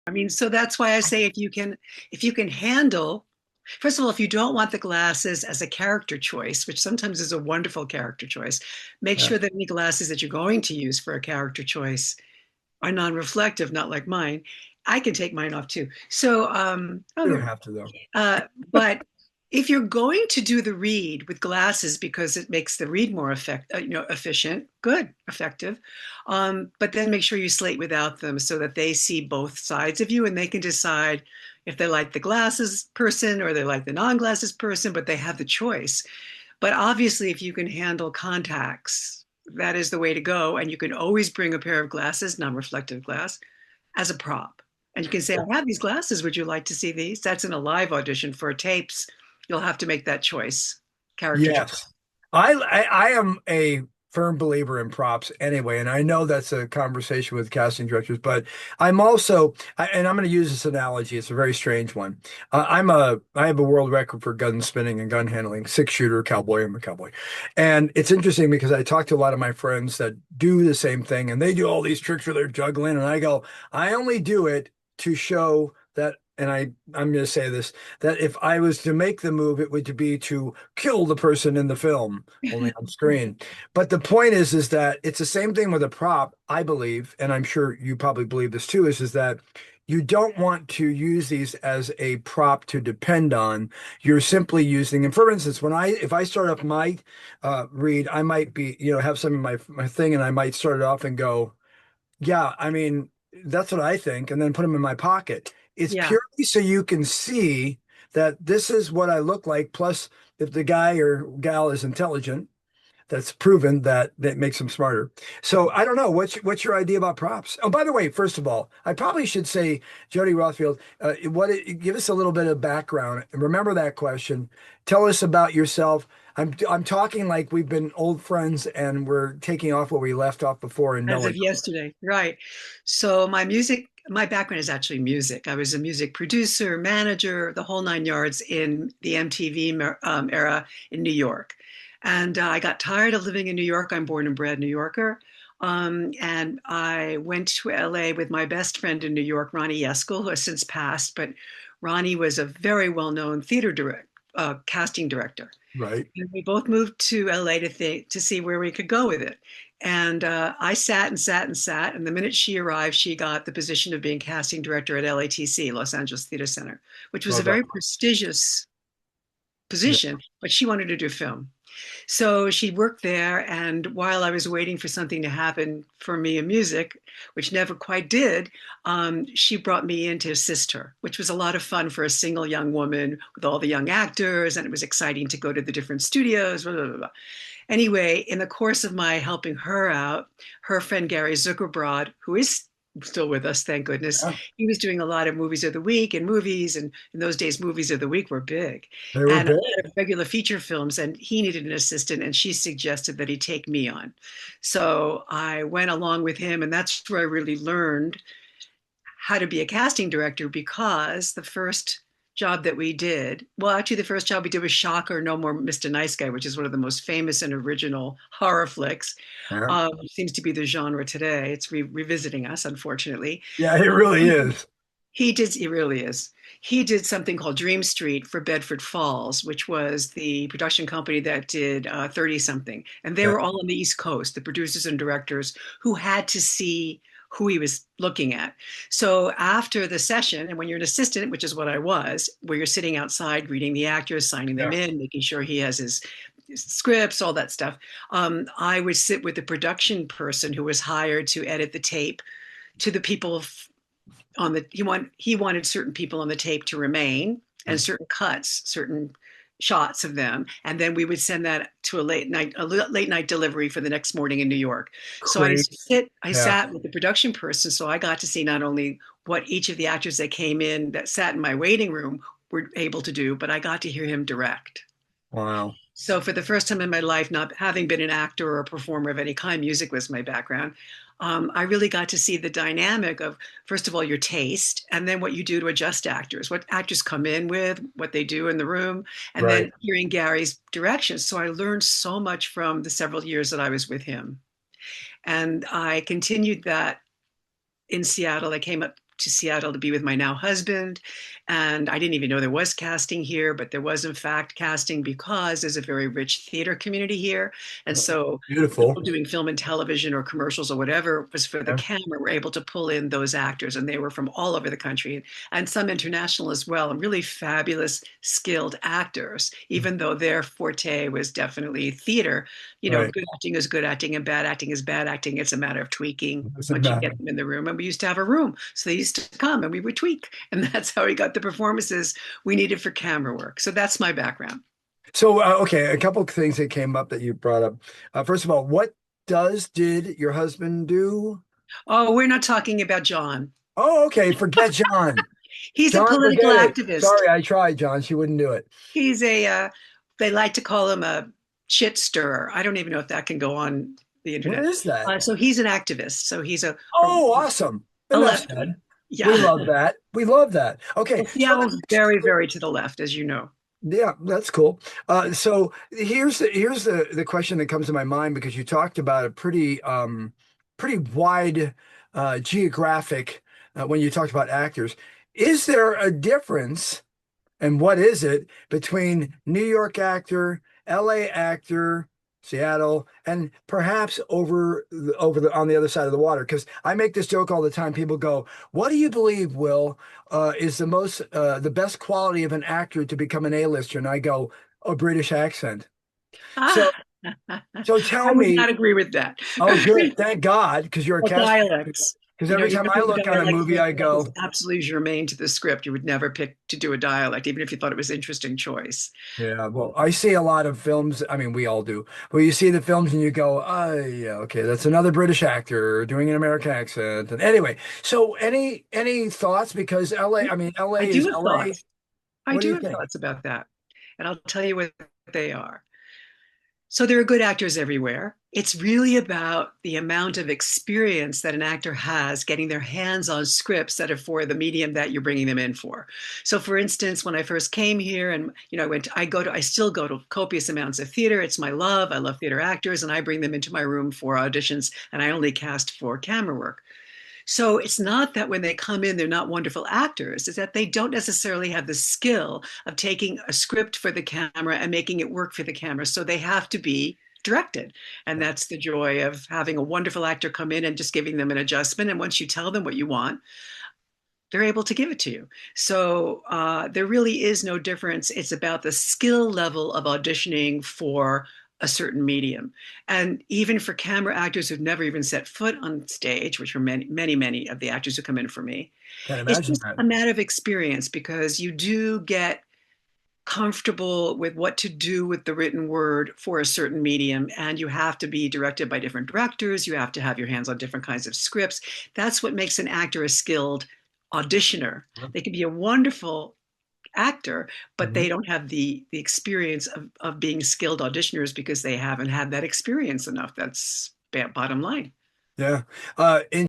I mean, so that's why I say if you can handle, first of all, if you don't want the glasses as a character choice, which sometimes is a wonderful character choice, make Yeah, sure that any glasses that you're going to use for a character choice are non-reflective, not like mine. I can take mine off too. So, oh, you don't there. have to though. But if you're going to do the read with glasses because it makes the read more efficient, good, effective. But then make sure you slate without them so that they see both sides of you and they can decide if they like the glasses person or they like the non-glasses person, but they have the choice. But obviously, if you can handle contacts, that is the way to go. And you can always bring a pair of glasses, non-reflective glass, as a prop. And you can say, I have these glasses. Would you like to see these? That's in a live audition. For tapes, you'll have to make that choice, character choice. Yes. I am a firm believer in props anyway, and I know that's a conversation with casting directors, but I'm also, and I'm going to use this analogy. It's a very strange one. I have a world record for gun spinning and gun handling, six shooter cowboy. I'm a cowboy. And it's interesting because I talk to a lot of my friends that do the same thing and they do all these tricks where they're juggling. And I go, I only do it to show that, and I'm going to say this, that if I was to make the move, it would be to kill the person in the film, only on screen. But the point is that it's the same thing with a prop, I believe, and I'm sure you probably believe this too, is that you don't want to use these as a prop to depend on. You're simply using, and for instance, if I start up my read, I might be, have some of my thing, and I might start it off and go, yeah, I mean, that's what I think, and then put them in my pocket. It's Yeah. purely so you can see that this is what I look like. Plus, if the guy or gal is intelligent, that's proven that makes them smarter. So I don't know. What's your idea about props? Oh, by the way, first of all, I probably should say, Jodi Rothfield, give us a little bit of background. Remember that question. Tell us about yourself. I'm talking like we've been old friends and we're taking off where we left off before and As knowing. of yesterday. Right. So my background is actually music. I was a music producer, manager, the whole nine yards in the MTV era in New York. And I got tired of living in New York. I'm born and bred New Yorker. And I went to LA with my best friend in New York, Ronnie Yeskel, who has since passed. But Ronnie was a very well-known casting director. Right. And we both moved to LA to see where we could go with it. And I sat and sat and sat. And the minute she arrived, she got the position of being casting director at LATC, Los Angeles Theater Center, which was Well a done. very prestigious Yeah. position, but she wanted to do film. So she worked there. And while I was waiting for something to happen for me in music, which never quite did, she brought me in to assist her, which was a lot of fun for a single young woman with all the young actors. And it was exciting to go to the different studios. Blah, blah, blah, blah. Anyway, in the course of my helping her out, her friend Gary Zuckerbrod, who is still with us, thank goodness, Yeah. he was doing a lot of movies of the week and movies. And in those days, movies of the week were big They were and a big. lot of regular feature films. And he needed an assistant, and she suggested that he take me on. So I went along with him, and that's where I really learned how to be a casting director because the first job that we did, well, actually, the first job we did was Shocker, No More Mr. Nice Guy, which is one of the most famous and original horror flicks. Yeah. Seems to be the genre today. It's revisiting us, unfortunately. Yeah, it really is. He really is. He did something called Dream Street for Bedford Falls, which was the production company that did 30 something. And they Yeah. were all on the East Coast, the producers and directors who had to see who he was looking at. So after the session, and when you're an assistant, which is what I was, where you're sitting outside greeting the actors, signing them Yeah. in, making sure he has his scripts, all that stuff, I would sit with the production person who was hired to edit the tape to the people on the he wanted certain people on the tape to remain and certain cuts, certain shots of them, and then we would send that to a late night delivery for the next morning in New York. So Crazy. I Yeah. sat with the production person, so I got to see not only what each of the actors that came in that sat in my waiting room were able to do, but I got to hear him direct. Wow. So for the first time in my life, not having been an actor or a performer of any kind, music was my background. I really got to see the dynamic of, first of all, your taste, and then what you do to adjust actors, what actors come in with, what they do in the room, and Right. then hearing Gary's directions. So I learned so much from the several years that I was with him. And I continued that in Seattle. I came up to Seattle to be with my now husband. And I didn't even know there was casting here, but there was, in fact, casting because there's a very rich theater community here. And so people Beautiful. doing film and television or commercials or whatever was for the Yeah. camera were able to pull in those actors. And they were from all over the country and some international as well, and really fabulous, skilled actors, even though their forte was definitely theater. Right. Good acting is good acting and bad acting is bad acting. It's a matter of tweaking Doesn't once you get matter. them in the room. And we used to have a room. So they used to come and we would tweak. And that's how we got the performances we needed for camera work. So that's my background. So, okay, a couple of things that came up that you brought up. First of all, what did your husband do? Oh, we're not talking about John. Oh, okay, forget John. He's a John, political forget it. activist. Sorry, I tried, John. She wouldn't do it. He's they like to call him a shit stirrer. I don't even know if that can go on the What internet. is that? So he's an activist. So he's Oh, awesome. a Enough left. said. We Yeah. love that. We love that. Okay, Well, so the Seattle's next, very, very to the left, as you know. yeah, that's cool. So here's the question that comes to my mind because you talked about a pretty wide geographic when you talked about actors. Is there a difference, and what is it, between New York actor, LA actor, Seattle, and perhaps over the on the other side of the water? Because I make this joke all the time. People go, "What do you believe, Will, is the best quality of an actor to become an A-lister?" And I go, "A British accent." So Ah, so I tell would me, not agree with that. oh, good, thank God, because you're a Or cast. dialects. Because every You time know, I people look on a dialects movie, I is go, absolutely germane to the script. You would never pick to do a dialect, even if you thought it was an interesting choice. yeah, well, I see a lot of films. I mean, we all do. But you see the films and you go, oh, yeah, okay, that's another British actor doing an American accent. And anyway, so any thoughts? Because LA, I mean, LA I do is have LA. thoughts. I What do do you have think? thoughts about that. And I'll tell you what they are. So there are good actors everywhere. It's really about the amount of experience that an actor has getting their hands on scripts that are for the medium that you're bringing them in for. So for instance, when I first came here and I still go to copious amounts of theater. It's my love. I love theater actors and I bring them into my room for auditions and I only cast for camera work. So it's not that when they come in, they're not wonderful actors, it's that they don't necessarily have the skill of taking a script for the camera and making it work for the camera. So they have to be directed. And that's the joy of having a wonderful actor come in and just giving them an adjustment. And once you tell them what you want, they're able to give it to you. So there really is no difference. It's about the skill level of auditioning for a certain medium. And even for camera actors who've never even set foot on stage, which are many, many, many of the actors who come in for me, Can't it's imagine just that. a matter of experience because you do get comfortable with what to do with the written word for a certain medium. And you have to be directed by different directors. You have to have your hands on different kinds of scripts. That's what makes an actor a skilled auditioner. They can be a wonderful actor, but Mhm. they don't have the experience of being skilled auditioners because they haven't had that experience enough. That's bottom line. Yeah. In